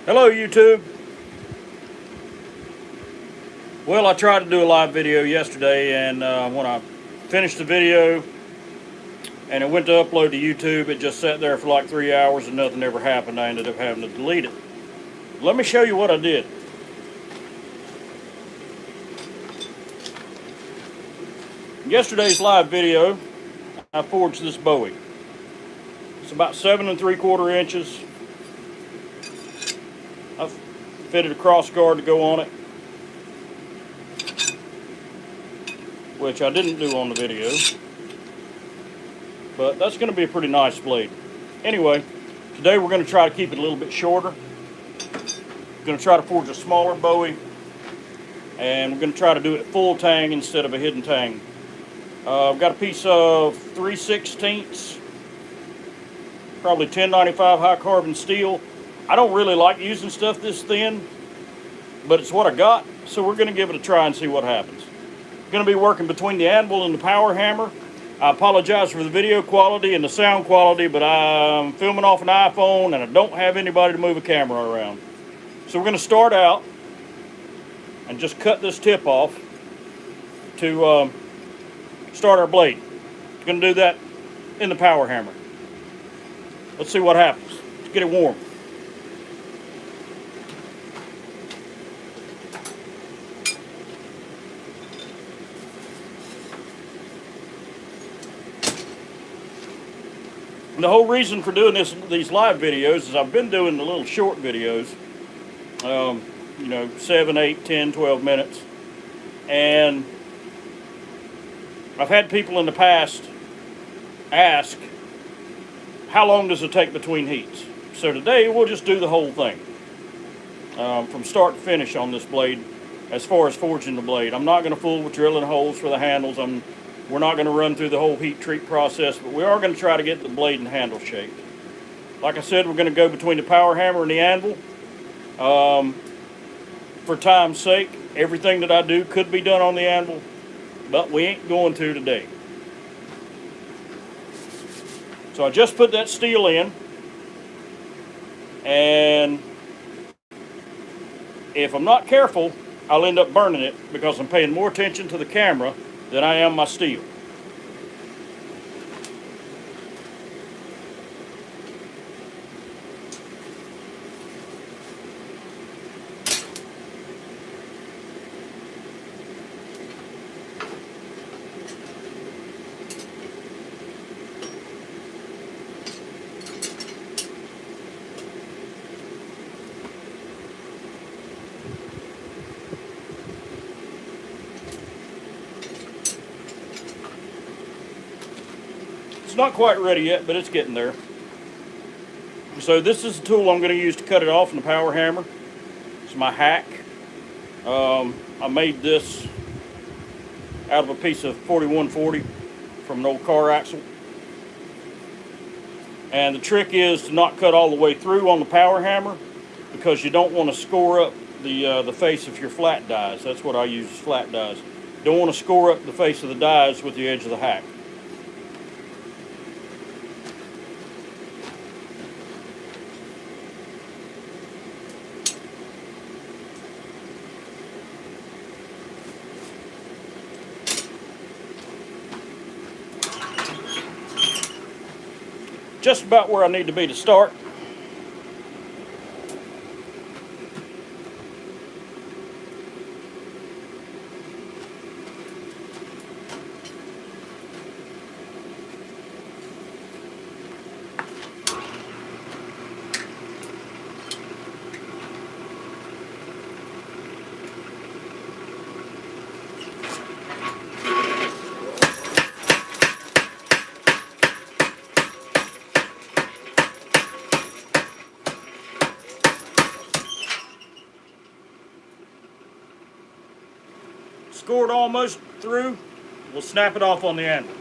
Hello YouTube. Well, I tried to do a live video yesterday, and when I finished the video and it went to upload to YouTube, it just sat there for like 3 hours and nothing ever happened. I ended up having to delete it. Let me show you what I did. In yesterday's live video, I forged this Bowie. It's about 7 3/4 inches. I fitted a cross guard to go on it, which I didn't do on the video, but that's going to be a pretty nice blade. Anyway, today we're going to try to keep it a little bit shorter. We're going to try to forge a smaller Bowie, and we're going to try to do it full tang instead of a hidden tang. I've got a piece of 3/16, probably 1095 high carbon steel. I don't really like using stuff this thin, but it's what I got, so we're going to give it a try and see what happens. Going to be working between the anvil and the power hammer. I apologize for the video quality and the sound quality, but I'm filming off an iPhone and I don't have anybody to move a camera around. So we're going to start out and just cut this tip off to start our blade. We're going to do that in the power hammer. Let's see what happens. Let's get it warm. And the whole reason for doing these live videos is I've been doing the little short videos, 7, 8, 10, 12 minutes. And I've had people in the past ask, how long does it take between heats? So today we'll just do the whole thing, from start to finish on this blade as far as forging the blade. I'm not going to fool with drilling holes for the handles. We're not going to run through the whole heat treat process, but we are going to try to get the blade and handle shaped. Like I said, we're going to go between the power hammer and the anvil. For time's sake, everything that I do could be done on the anvil, but we ain't going to today. So I just put that steel in, and if I'm not careful, I'll end up burning it because I'm paying more attention to the camera than I am my steel. It's not quite ready yet, but it's getting there. So this is the tool I'm going to use to cut it off in the power hammer. It's my hack. I made this out of a piece of 4140 from an old car axle. And the trick is to not cut all the way through on the power hammer because you don't want to score up the face of your flat dies. That's what I use, is flat dies. Don't want to score up the face of the dies with the edge of the hack. Just about where I need to be to start. Scored almost through, we'll snap it off on the anvil.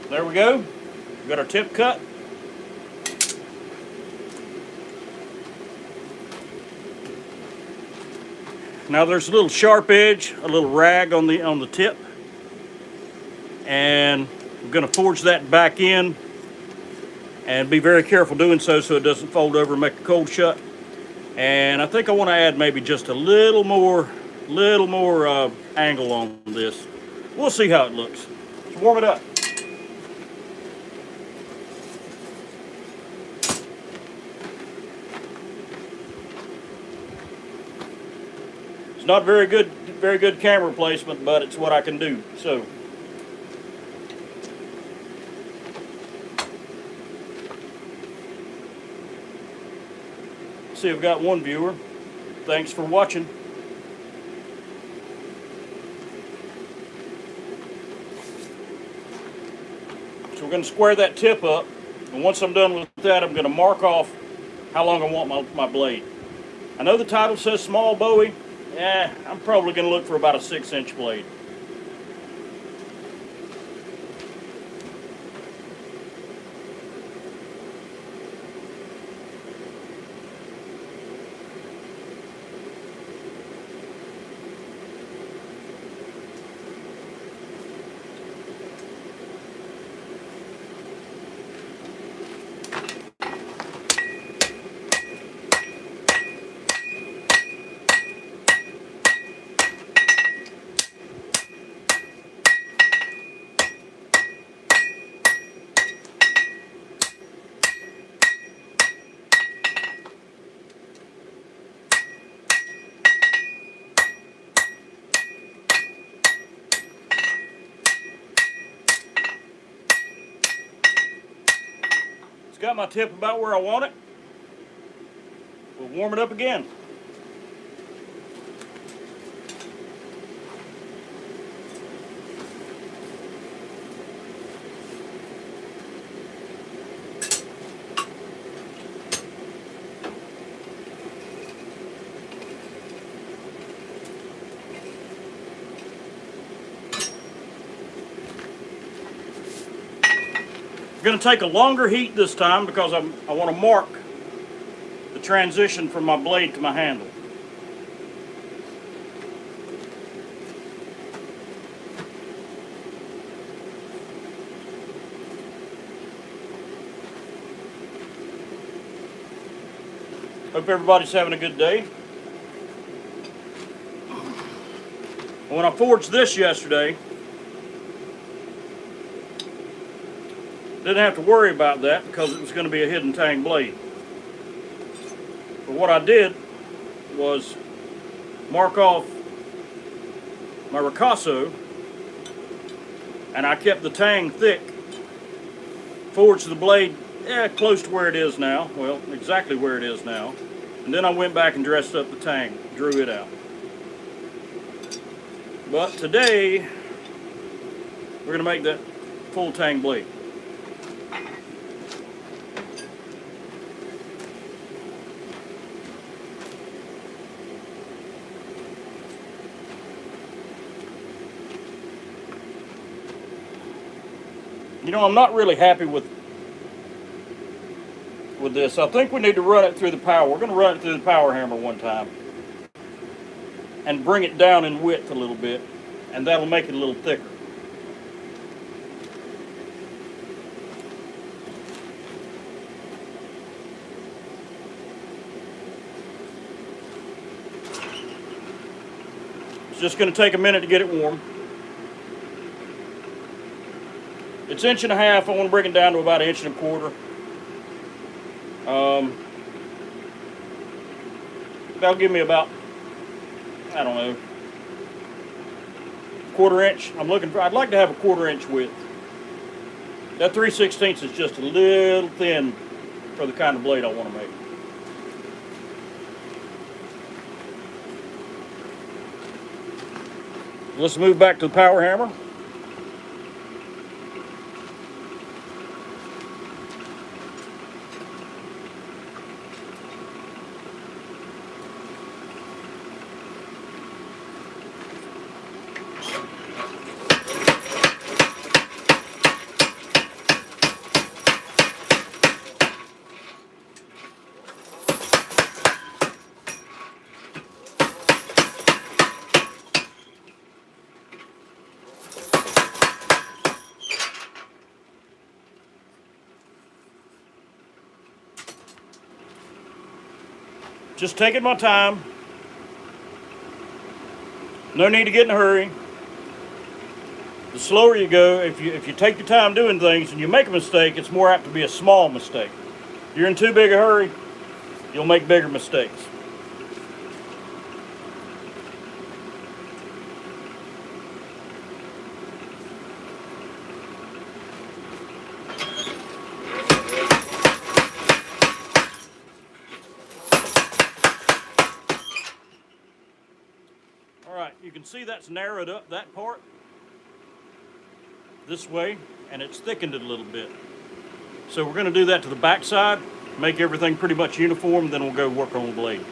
There we go. We got our tip cut. Now there's a little sharp edge, a little rag on the tip, and I'm going to forge that back in, and be very careful doing so it doesn't fold over and make the cold shut. And I think I want to add maybe just a little more angle on this. We'll see how it looks. Let's warm it up. It's not very good camera placement, but it's what I can do. So see, I've got one viewer. Thanks for watching. So we're going to square that tip up, and once I'm done with that, I'm going to mark off how long I want my blade. I know the title says small Bowie. Yeah, I'm probably going to look for about a 6-inch blade. It's got my tip about where I want it. We'll warm it up again. I'm going to take a longer heat this time because I want to mark the transition from my blade to my handle. Hope everybody's having a good day. When I forged this yesterday, didn't have to worry about that because it was going to be a hidden tang blade. But what I did was mark off my ricasso, and I kept the tang thick, forged the blade close to where it is now, well, exactly where it is now, and then I went back and dressed up the tang, drew it out. But today, we're going to make that full tang blade. You know, I'm not really happy with this. I think we need to run it through the power. We're going to run it through the power hammer one time and bring it down in width a little bit, and that'll make it a little thicker. It's just going to take a minute to get it warm. It's 1.5 inches. I want to bring it down to about 1.25 inches. That'll give me about, I don't know, 1/4 inch. I'd like to have a 1/4 inch width. That 3/16 is just a little thin for the kind of blade I want to make. Let's move back to the power hammer. Just taking my time. No need to get in a hurry. The slower you go, if you take your time doing things and you make a mistake, it's more apt to be a small mistake. If you're in too big a hurry, you'll make bigger mistakes. All right, you can see that's narrowed up that part this way, and it's thickened it a little bit. So we're going to do that to the back side, make everything pretty much uniform, then we'll go work on the blade.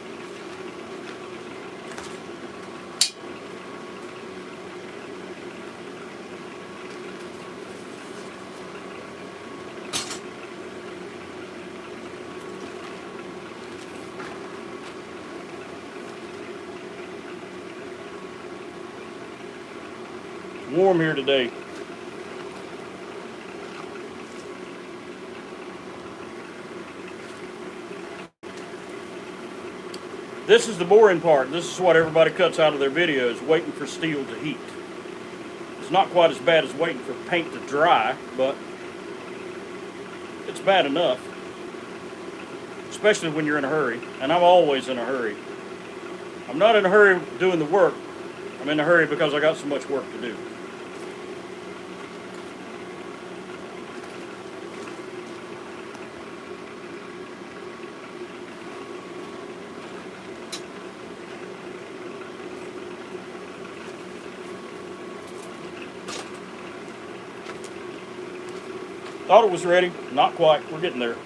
Warm here today. This is the boring part. This is what everybody cuts out of their videos, waiting for steel to heat. It's not quite as bad as waiting for paint to dry, but it's bad enough. Especially when you're in a hurry, and I'm always in a hurry. I'm not in a hurry doing the work. I'm in a hurry because I got so much work to do. Thought it was ready, not quite. We're getting there.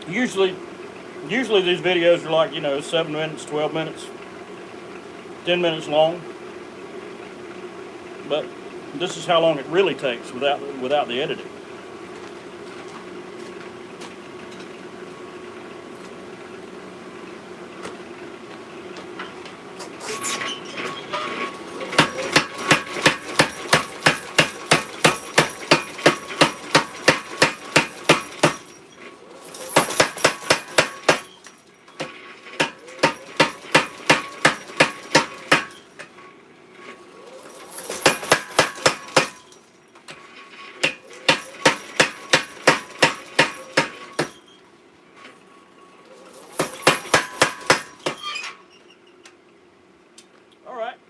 Usually these videos are like, 7 minutes, 12 minutes, 10 minutes long. But this is how long it really takes without the editing.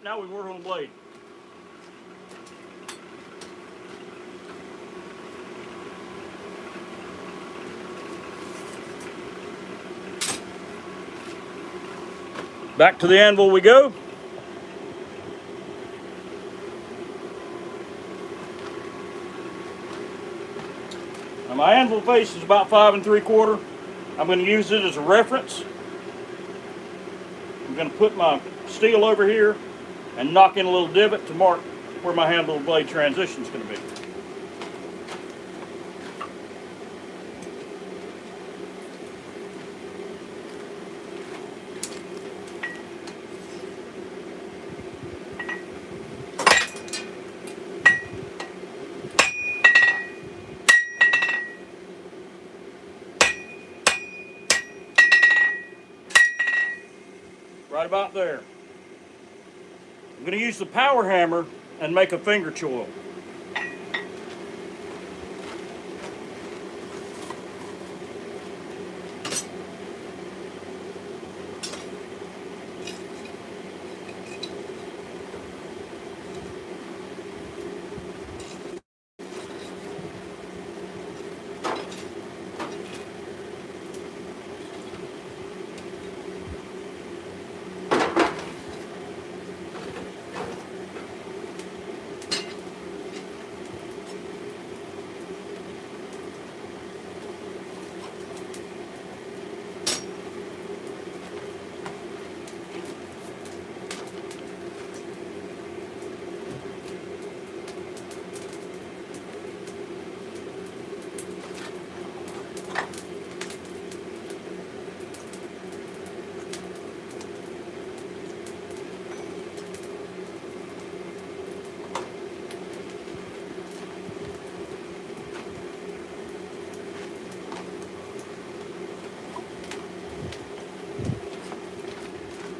Now we work on the blade. Back to the anvil we go. Now my anvil face is about 5 3/4. I'm going to use it as a reference. I'm going to put my steel over here and knock in a little divot to mark where my handle blade transition is going to be. Right about there. I'm going to use the power hammer and make a finger choil.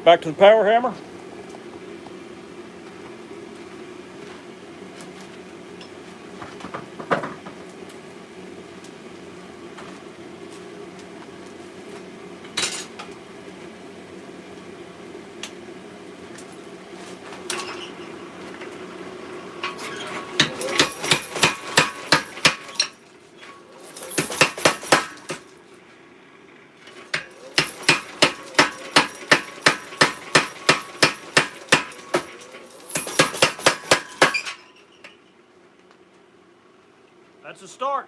back to the power hammer. That's a start.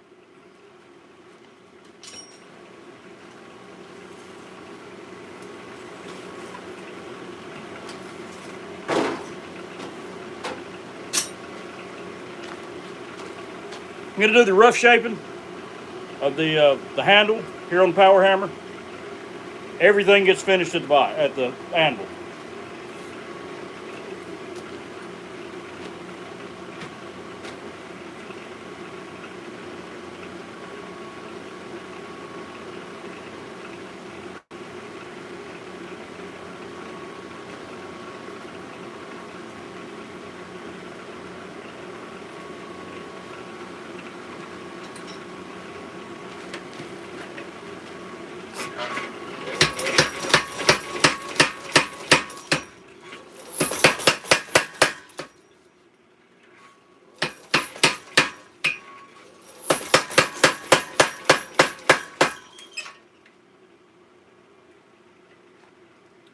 I'm going to do the rough shaping of the handle here on the power hammer. Everything gets finished at the anvil.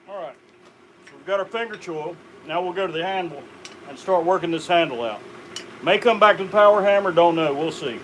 All right, so we've got our finger choil. Now we'll go to the handle and start working this handle out. May come back to the power hammer, don't know, we'll see.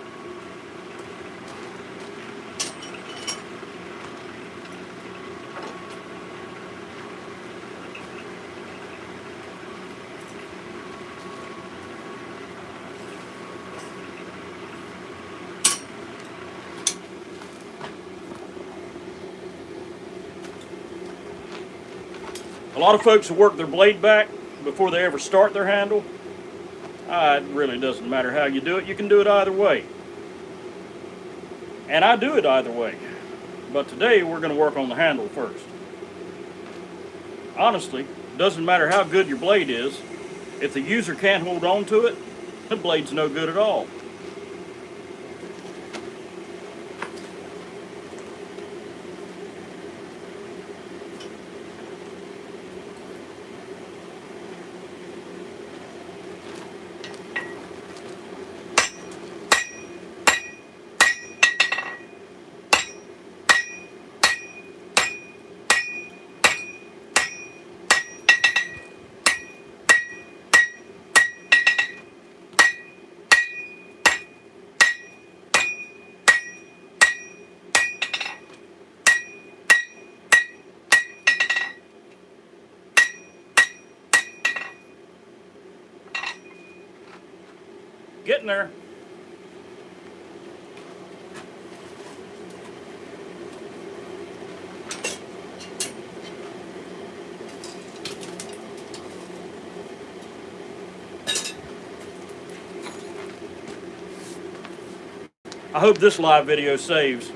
A lot of folks will work their blade back before they ever start their handle. It really doesn't matter how you do it. You can do it either way. And I do it either way. But today we're going to work on the handle first. Honestly, it doesn't matter how good your blade is. If the user can't hold on to it, the blade's no good at all. Getting there. I hope this live video saves.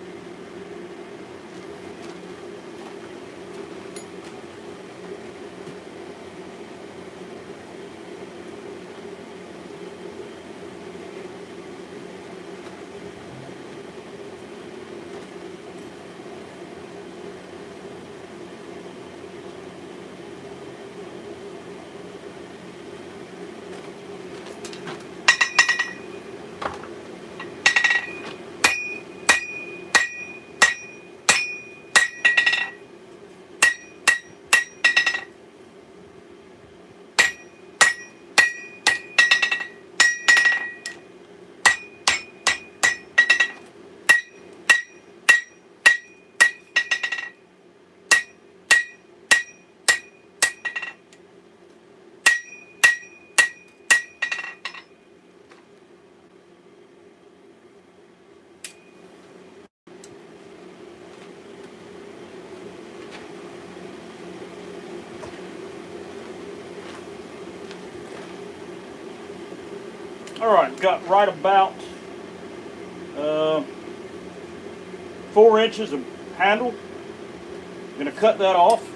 All right, got right about 4 inches of handle. I'm going to cut that off.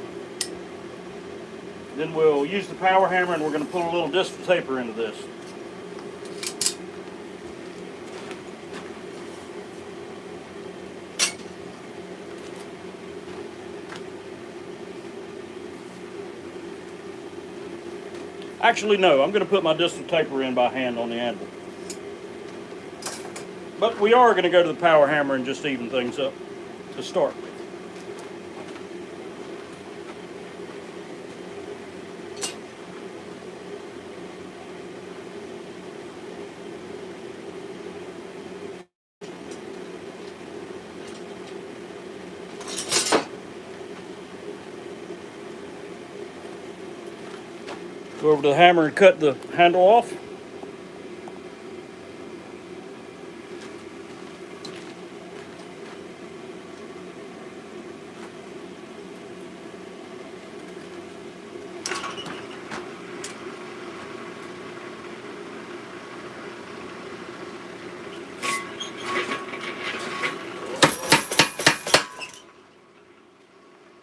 Then we'll use the power hammer and we're going to pull a little distal taper into this. Actually, no, I'm going to put my distal taper in by hand on the anvil. But we are going to go to the power hammer and just even things up to start with. Go over to the hammer and cut the handle off.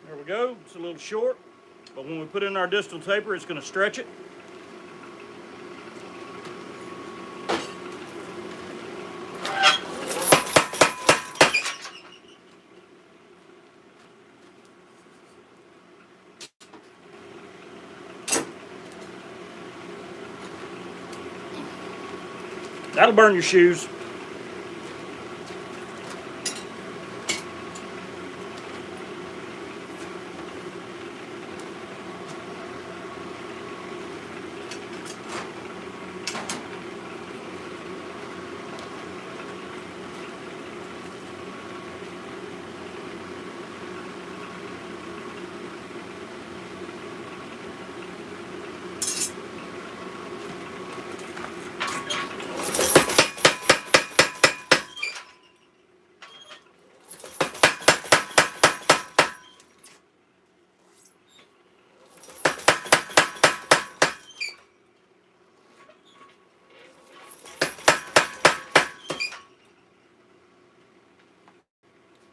There we go. It's a little short, but when we put in our distal taper, it's going to stretch it. That'll burn your shoes.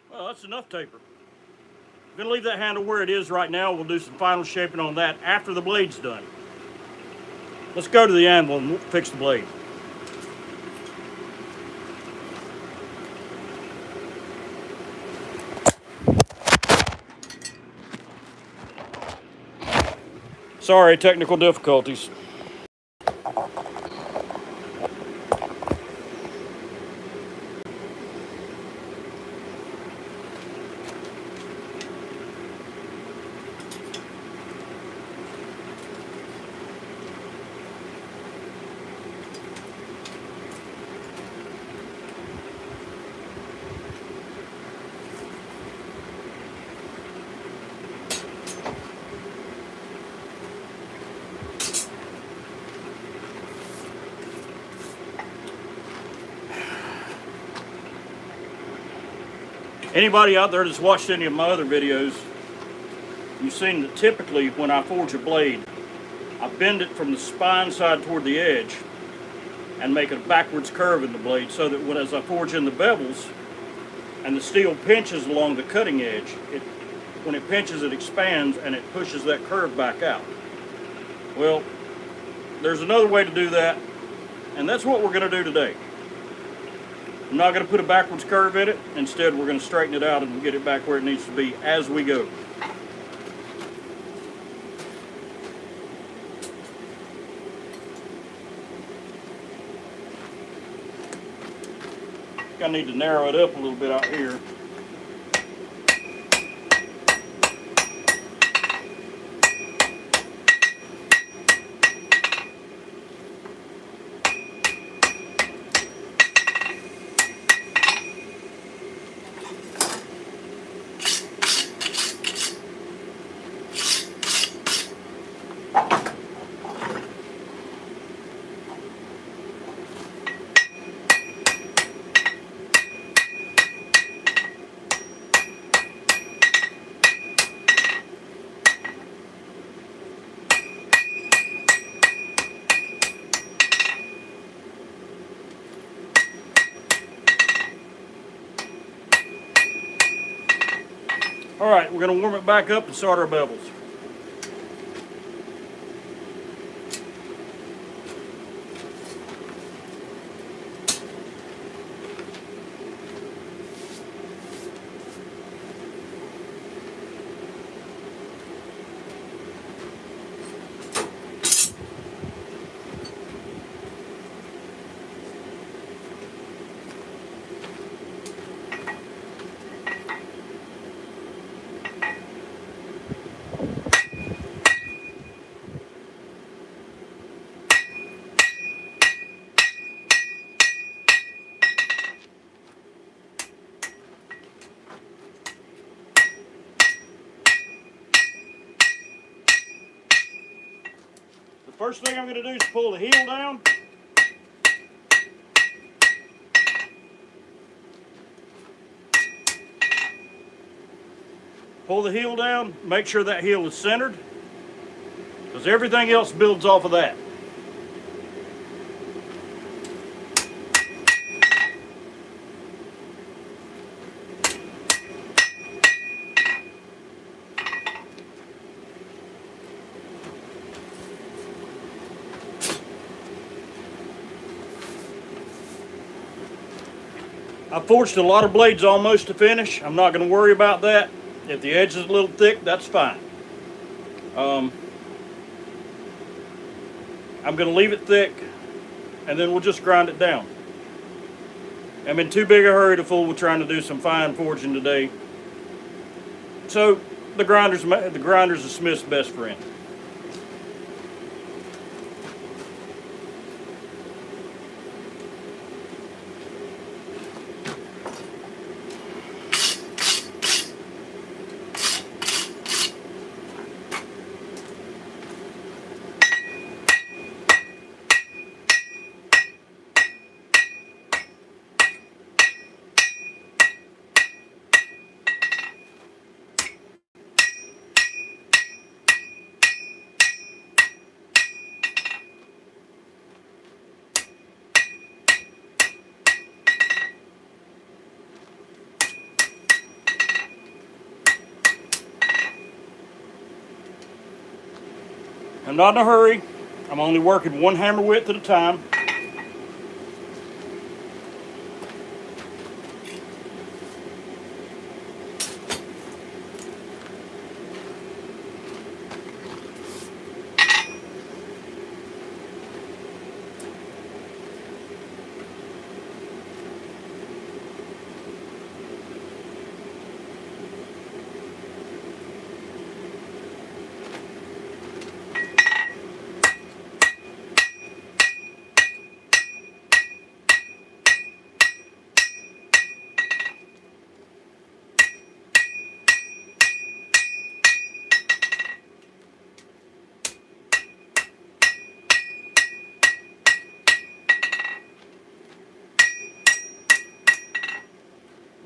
Well, that's enough taper. I'm going to leave that handle where it is right now. We'll do some final shaping on that after the blade's done. Let's go to the anvil and fix the blade. Sorry, technical difficulties. Anybody out there that's watched any of my other videos, you've seen that typically when I forge a blade, I bend it from the spine side toward the edge and make a backwards curve in the blade so that as I forge in the bevels and the steel pinches along the cutting edge, when it pinches it expands and it pushes that curve back out. Well, there's another way to do that, and that's what we're going to do today. I'm not going to put a backwards curve in it. Instead, we're going to straighten it out and get it back where it needs to be as we go. I think I need to narrow it up a little bit out here. All right, we're going to warm it back up and start our bevels. First thing I'm going to do is pull the heel down. Pull the heel down, make sure that heel is centered, because everything else builds off of that. I forged a lot of blades almost to finish. I'm not going to worry about that. If the edge is a little thick, that's fine. I'm going to leave it thick, and then we'll just grind it down. I'm in too big a hurry to fool with trying to do some fine forging today. So the grinder's a smith's best friend. I'm not in a hurry. I'm only working one hammer width at a time.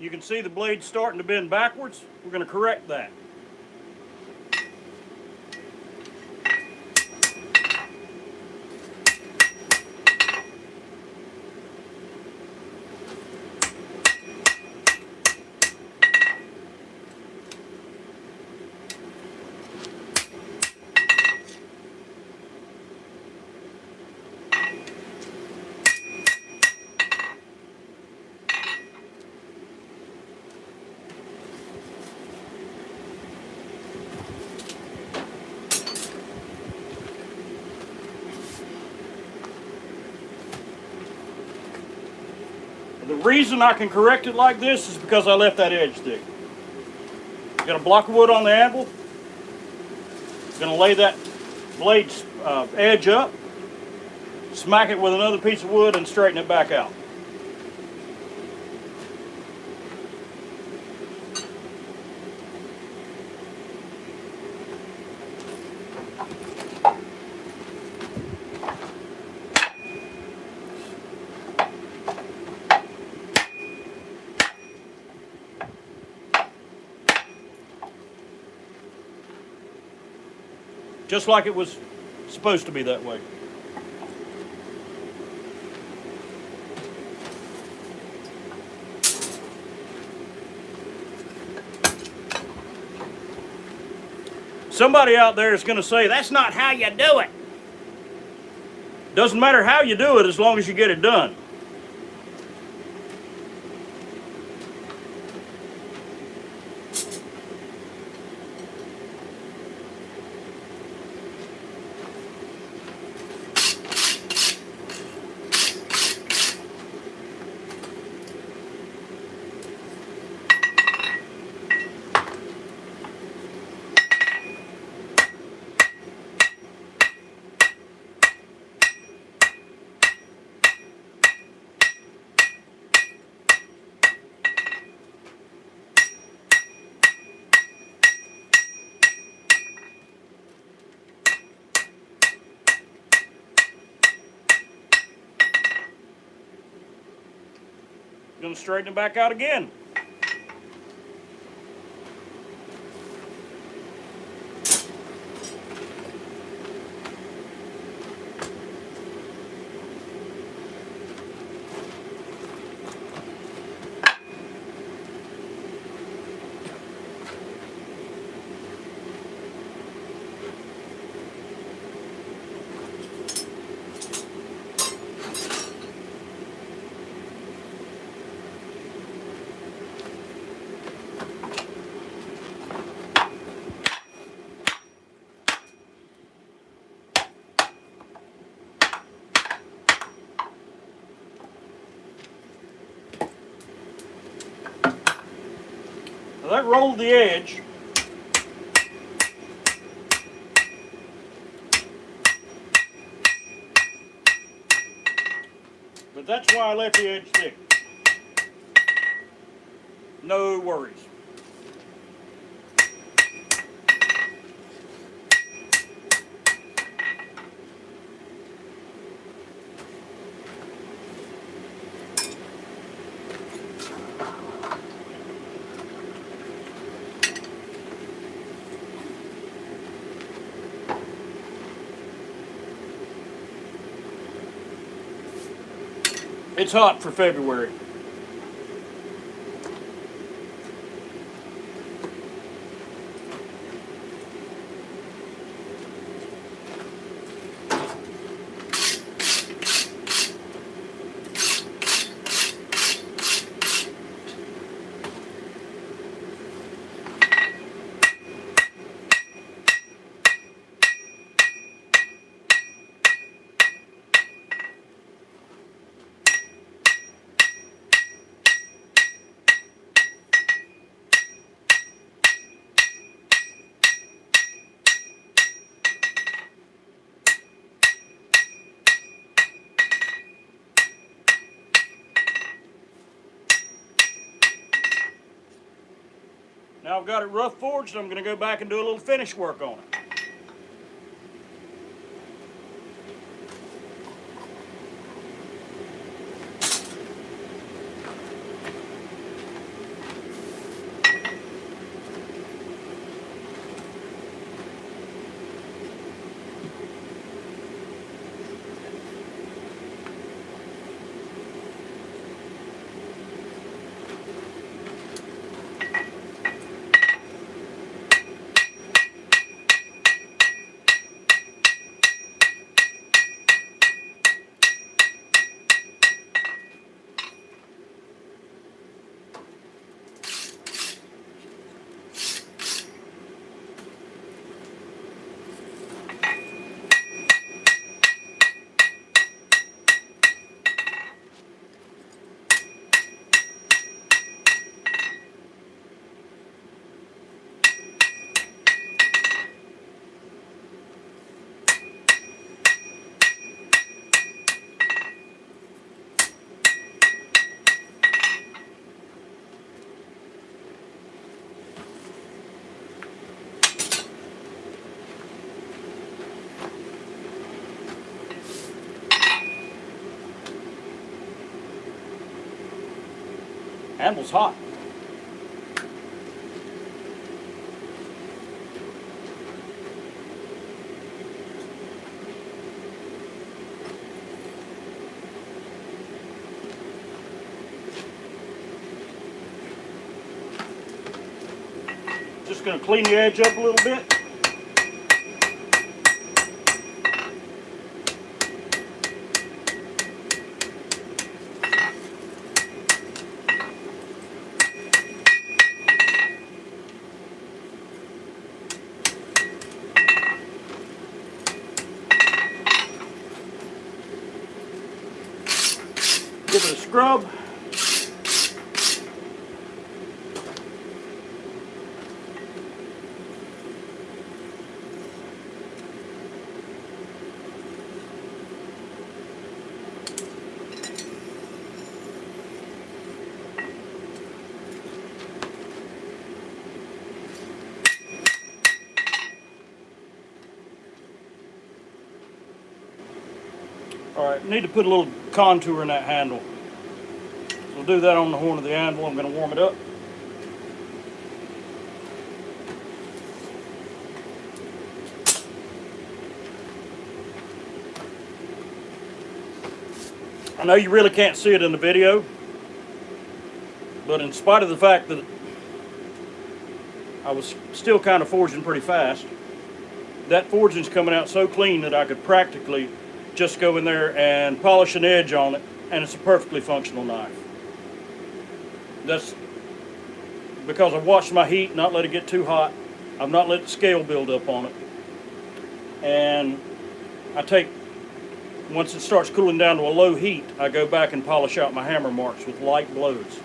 You can see the blade starting to bend backwards. We're going to correct that. The reason I can correct it like this is because I left that edge thick. Got a block of wood on the anvil. Gonna lay that blade's edge up, smack it with another piece of wood, and straighten it back out. Just like it was supposed to be that way. Somebody out there is going to say, that's not how you do it. Doesn't matter how you do it as long as you get it done. Gonna straighten it back out again. Now that rolled the edge. But that's why I left the edge thick. No worries. It's hot for February. Now I've got it rough forged, I'm going to go back and do a little finish work on it. Handle's hot. Just going to clean the edge up a little bit. Give it a scrub. All right, need to put a little contour in that handle. So We'll do that on the horn of the anvil. I'm going to warm it up. I know you really can't see it in the video, but in spite of the fact that I was still kind of forging pretty fast, that forging's coming out so clean that I could practically just go in there and polish an edge on it, and it's a perfectly functional knife. That's because I've watched my heat, not let it get too hot. I've not let the scale build up on it. And once it starts cooling down to a low heat, I go back and polish out my hammer marks with light blows.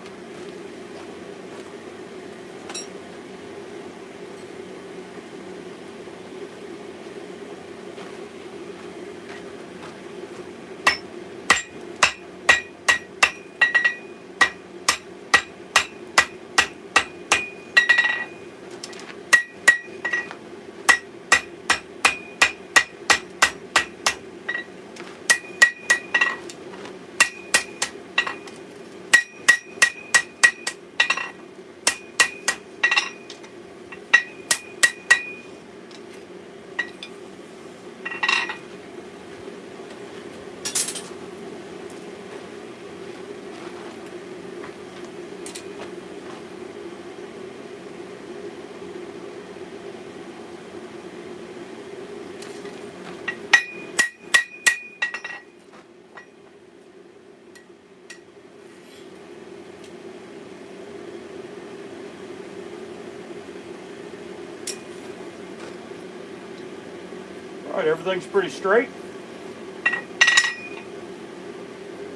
All right, everything's pretty straight.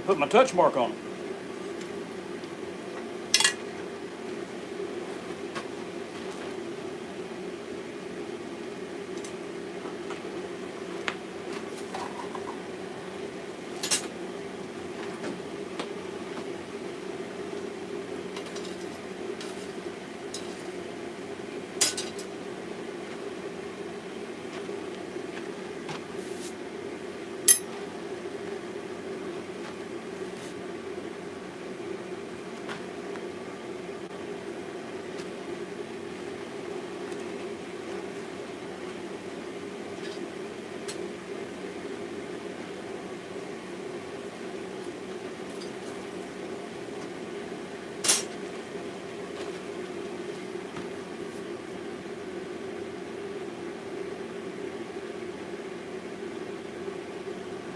Put my touch mark on it.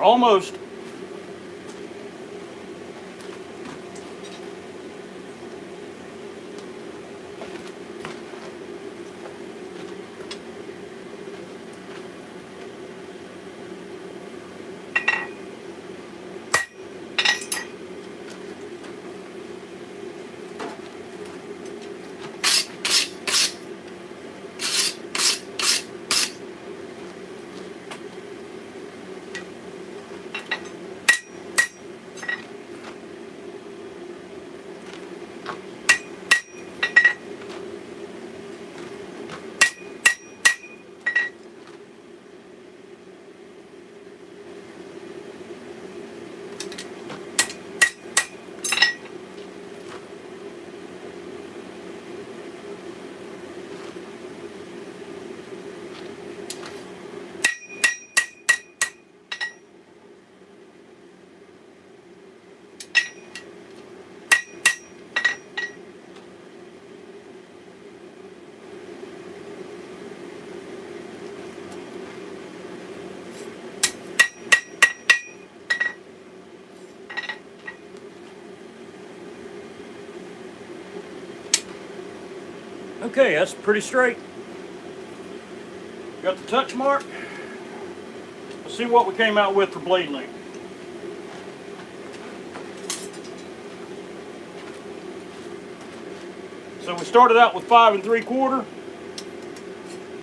Almost. Okay, that's pretty straight. Got the touch mark. Let's see what we came out with for blade length. So we started out with 5 3/4.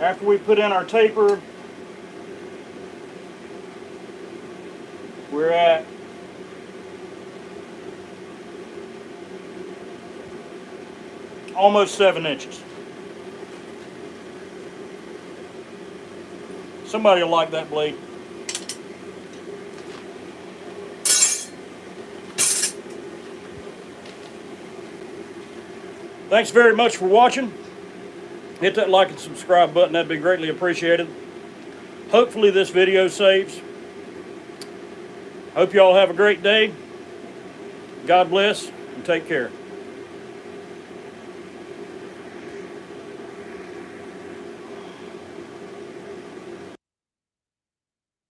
After we put in our taper, we're at almost 7 inches. Somebody will like that blade. Thanks very much for watching. Hit that like and subscribe button. That'd be greatly appreciated. Hopefully this video saves. Hope you all have a great day. God bless and take care.